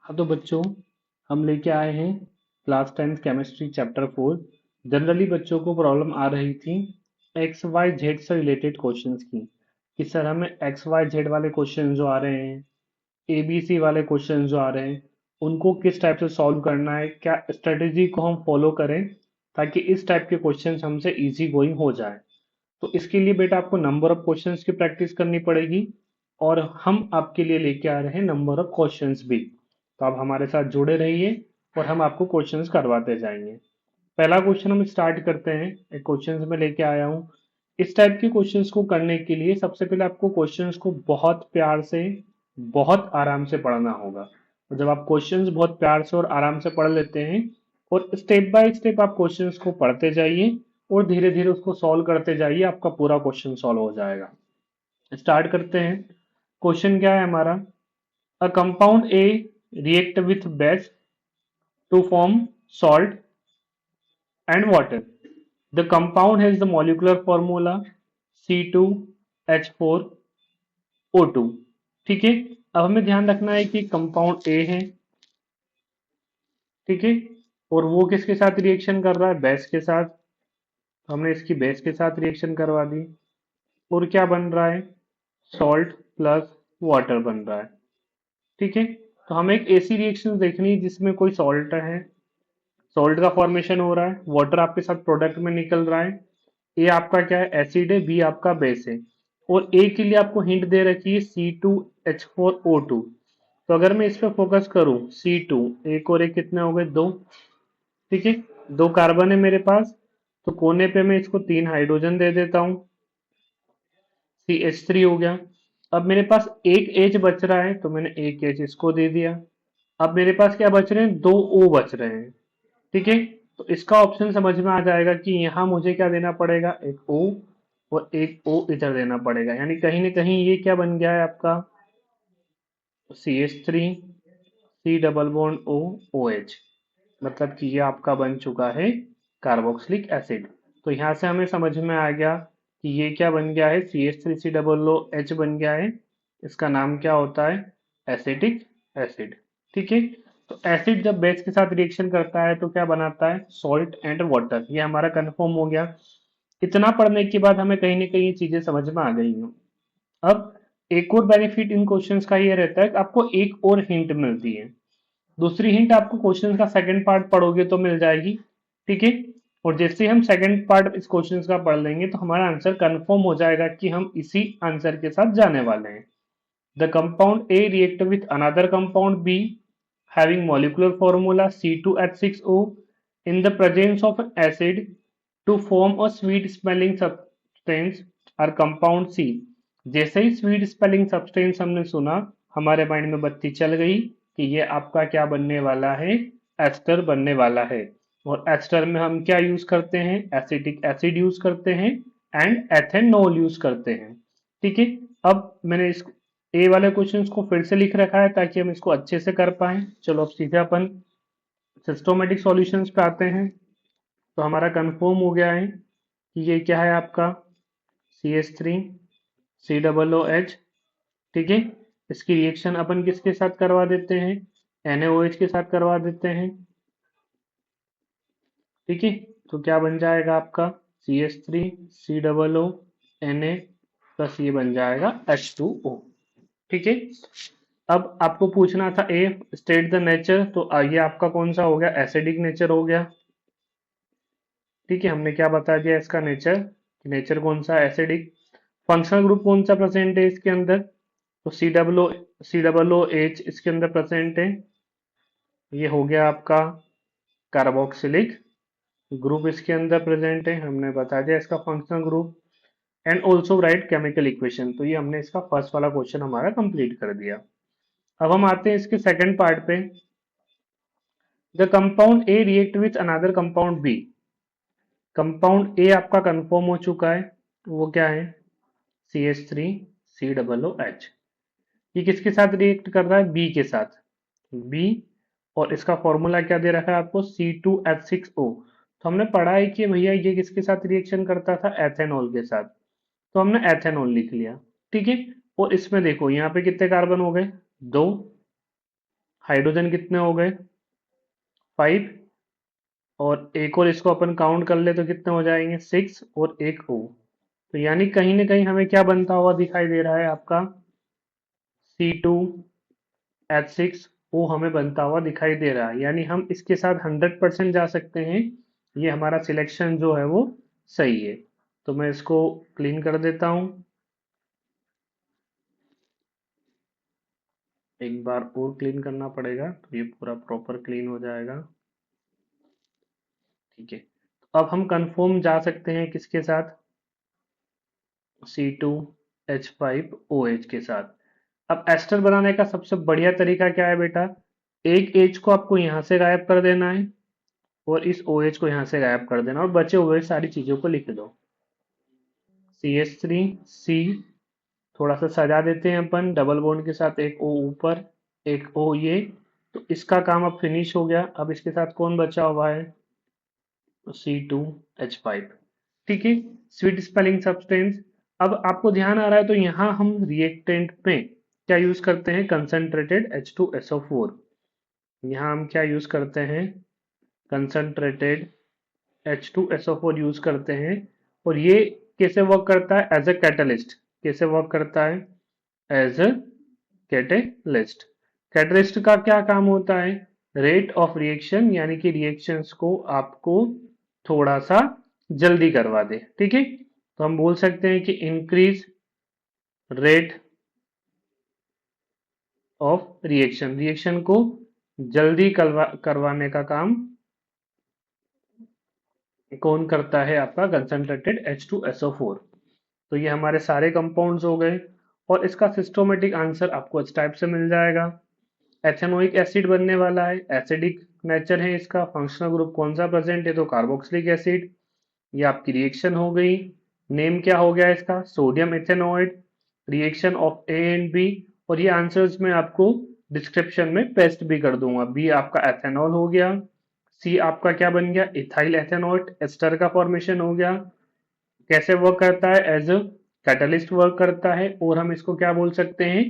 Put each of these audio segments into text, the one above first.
हाँ तो बच्चों, हम लेके आए हैं क्लास 10 केमिस्ट्री चैप्टर 4। जनरली बच्चों को प्रॉब्लम आ रही थी एक्स वाई जेड से रिलेटेड क्वेश्चंस की, कि सर हमें एक्स वाई जेड वाले क्वेश्चन जो आ रहे हैं, ए बी सी वाले क्वेश्चन जो आ रहे हैं, उनको किस टाइप से सॉल्व करना है, क्या स्ट्रेटेजी को हम फॉलो करें ताकि इस टाइप के क्वेश्चंस हमसे इजी गोइंग हो जाए। तो इसके लिए बेटा आपको नंबर ऑफ क्वेश्चंस की प्रैक्टिस करनी पड़ेगी, और हम आपके लिए लेके आ रहे हैं नंबर ऑफ क्वेश्चंस भी। तो आप हमारे साथ जुड़े रहिए और हम आपको क्वेश्चंस करवाते जाएंगे। पहला क्वेश्चन हम स्टार्ट करते हैं। एक क्वेश्चंस में लेके आया हूँ। इस टाइप के क्वेश्चंस को करने के लिए सबसे पहले आपको क्वेश्चंस को बहुत प्यार से, बहुत आराम से पढ़ना होगा। और जब आप क्वेश्चंस बहुत प्यार से और आराम से पढ़ लेते हैं और स्टेप बाय स्टेप आप क्वेश्चंस को पढ़ते जाइए और धीरे धीरे उसको सॉल्व करते जाइए, आपका पूरा क्वेश्चन सॉल्व हो जाएगा। स्टार्ट करते हैं। क्वेश्चन क्या है हमारा? A compound A react with base to form salt and water. The compound has the molecular formula C2H4O2। ठीक है। अब हमें ध्यान रखना है कि कंपाउंड ए है, ठीक है, और वो किसके साथ रिएक्शन कर रहा है? बेस के साथ। तो हमने इसकी बेस के साथ रिएक्शन करवा दी, और क्या बन रहा है? सॉल्ट प्लस वाटर बन रहा है। ठीक है। तो हमें एक ऐसी रिएक्शन देखनी है जिसमें कोई सॉल्ट है, सॉल्ट का फॉर्मेशन हो रहा है, वाटर आपके साथ प्रोडक्ट में निकल रहा है। ए आपका क्या है? एसिड है, बी आपका बेस है। और ए के लिए आपको हिंट दे रखी है C2H4O2। तो अगर मैं इस पे फोकस करूं, C2, एक और एक कितने हो गए? दो। ठीक है, दो कार्बन है मेरे पास। तो कोने पे मैं इसको तीन हाइड्रोजन दे देता हूं, CH3 हो गया। अब मेरे पास एक एच बच रहा है, तो मैंने एक एच इसको दे दिया। अब मेरे पास क्या बच रहे हैं? दो ओ बच रहे हैं। ठीक है। तो इसका ऑप्शन समझ में आ जाएगा कि यहाँ मुझे क्या देना पड़ेगा? एक ओ और एक ओ इधर देना पड़ेगा, यानी कहीं ना कहीं ये क्या बन गया है आपका? CH3 C double bond O OH। मतलब कि ये आपका बन चुका है कार्बोक्सिलिक एसिड। तो यहाँ से हमें समझ में आ गया कि ये क्या बन गया है? CH3 C double O H बन गया है। इसका नाम क्या होता है? Acetic acid. ठीक है। तो एसिड जब बेस के साथ रिएक्शन करता है तो क्या बनाता है? Salt and water. ये हमारा कंफर्म हो गया। इतना पढ़ने के बाद हमें कहीं ना कहीं चीजें समझ में आ गई हैं। अब एक और बेनिफिट इन क्वेश्चंस का ये रहता है कि आपको एक और हिंट मिलती है। दूसरी हिंट आपको क्वेश्चन का सेकंड पार्ट पढ़ोगे तो मिल जाएगी। ठीक है। और जैसे हम सेकंड पार्ट इस क्वेश्चन का पढ़ लेंगे तो हमारा आंसर कंफर्म हो जाएगा कि हम इसी आंसर के साथ जाने वाले हैं। The compound A react with another compound B having molecular formula C2H6O in the presence of an acid to form a sweet smelling substance or compound C। जैसे ही स्वीट स्पेलिंग सब्सटेंस हमने सुना, हमारे mind में बत्ती चल गई कि ये आपका क्या बनने वाला है? एस्टर बनने वाला है। और एस्टर में हम क्या यूज करते हैं? एसिटिक एसिड यूज करते हैं एंड एथेनॉल यूज करते हैं। ठीक है। अब मैंने इस ए वाले क्वेश्चंस को फिर से लिख रखा है ताकि हम इसको अच्छे से कर पाए। चलो अब सीधे अपन सिस्टोमेटिक सॉल्यूशंस पे आते हैं। तो हमारा कंफर्म हो गया है कि ये क्या है आपका? CH3 C double O H. ठीक है। इसकी रिएक्शन अपन किसके साथ करवा देते हैं? NaOH के साथ करवा देते हैं। ठीक है। तो क्या बन जाएगा आपका? CH3 C double O Na plus ये बन जाएगा H2O। ठीक है। अब आपको पूछना था ए स्टेट द नेचर, तो ये आपका कौन सा हो गया? एसिडिक नेचर हो गया। ठीक है, हमने क्या बता दिया इसका नेचर? नेचर कौन सा? एसिडिक। फंक्शनल ग्रुप कौन सा प्रेजेंट है इसके अंदर? तो C डबल ओ H इसके अंदर प्रेजेंट है। ये हो गया आपका कार्बोक्सिलिक ग्रुप इसके अंदर प्रेजेंट है, हमने बता दिया इसका functional group. And also right chemical equation. तो ये हमने इसका फर्स्ट वाला क्वेश्चन हमारा कंप्लीट कर दिया। अब हम आते हैं इसके सेकंड पार्ट पे। The compound A react with another compound B. Compound A आपका कंफर्म हो चुका है, तो वो क्या है? CH3 C double O H. ये किसके साथ रिएक्ट कर रहा है? बी के साथ। बी, और इसका फॉर्मूला क्या दे रखा है आपको? C2H6O। तो हमने पढ़ा है कि भैया ये किसके साथ रिएक्शन करता था? एथेनॉल के साथ। तो हमने एथेनॉल लिख लिया। ठीक है। और इसमें देखो यहाँ पे कितने कार्बन हो गए? दो। हाइड्रोजन कितने हो गए 5, और एक और इसको अपन काउंट कर ले तो कितने हो जाएंगे 6 और एक O। तो यानी कहीं ना कहीं हमें क्या बनता हुआ दिखाई दे रहा है आपका C2H6O हमें बनता हुआ दिखाई दे रहा है, यानी हम इसके साथ 100% जा सकते हैं। ये हमारा सिलेक्शन जो है वो सही है। तो मैं इसको क्लीन कर देता हूं, एक बार और क्लीन करना पड़ेगा तो ये पूरा प्रॉपर क्लीन हो जाएगा। ठीक है, तो अब हम कंफर्म जा सकते हैं किसके साथ, C2H5OH के साथ। अब एस्टर बनाने का सबसे बढ़िया तरीका क्या है बेटा, एक H को आपको यहां से गायब कर देना है और इस OH को यहां से गायब कर देना और बचे हुए सारी चीजों को लिख दो। CH3C थोड़ा सा सजा देते हैं अपन डबल बॉन्ड के साथ, एक O ऊपर एक O ये। तो इसका काम अब फिनिश हो गया। अब इसके साथ कौन बचा हुआ है, C2H5। ठीक है, स्वीट स्पेलिंग सब्सटेंस। अब आपको ध्यान आ रहा है तो यहाँ हम रिएक्टेंट में क्या यूज करते हैं, कंसंट्रेटेड H2SO4। यहाँ हम क्या यूज करते हैं, कंसंट्रेटेड H2SO4 यूज करते हैं। और ये कैसे वर्क करता है, एज अ कैटलिस्ट। कैसे वर्क करता है, एज अ कैटलिस्ट। कैटलिस्ट का क्या काम होता है, रेट ऑफ रिएक्शन, यानी कि रिएक्शंस को आपको थोड़ा सा जल्दी करवा दे। ठीक है, तो हम बोल सकते हैं कि increase rate of reaction, reaction को जल्दी करवाने का काम कौन करता है, आपका कंसंट्रेटेड H2SO4। तो ये हमारे सारे कंपाउंड्स हो गए और इसका सिस्टोमेटिक आंसर आपको इस टाइप से मिल जाएगा। एथेनोइक एसिड बनने वाला है, एसिडिक नेचर है इसका, फंक्शनल ग्रुप कौन सा प्रेजेंट है तो कार्बोक्सिलिक एसिड। ये आपकी रिएक्शन हो गई। नेम क्या हो गया इसका, sodium ethanoate, reaction of A and B. और ये आंसर्स मैं आपको डिस्क्रिप्शन में पेस्ट भी कर दूंगा। बी आपका एथेनॉल हो गया, सी आपका क्या बन गया, इथाइल एथेनॉइड, एस्टर का फॉर्मेशन हो गया। कैसे वर्क करता है, एज अ कैटलिस्ट वर्क करता है, और हम इसको क्या बोल सकते हैं,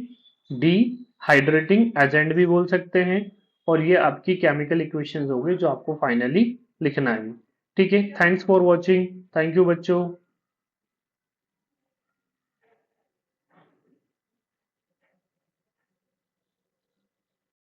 डी हाइड्रेटिंग एजेंट भी बोल सकते हैं। और ये आपकी केमिकल इक्वेशंस हो गई जो आपको फाइनली लिखना है। ठीक है, thanks for watching, thank you बच्चों।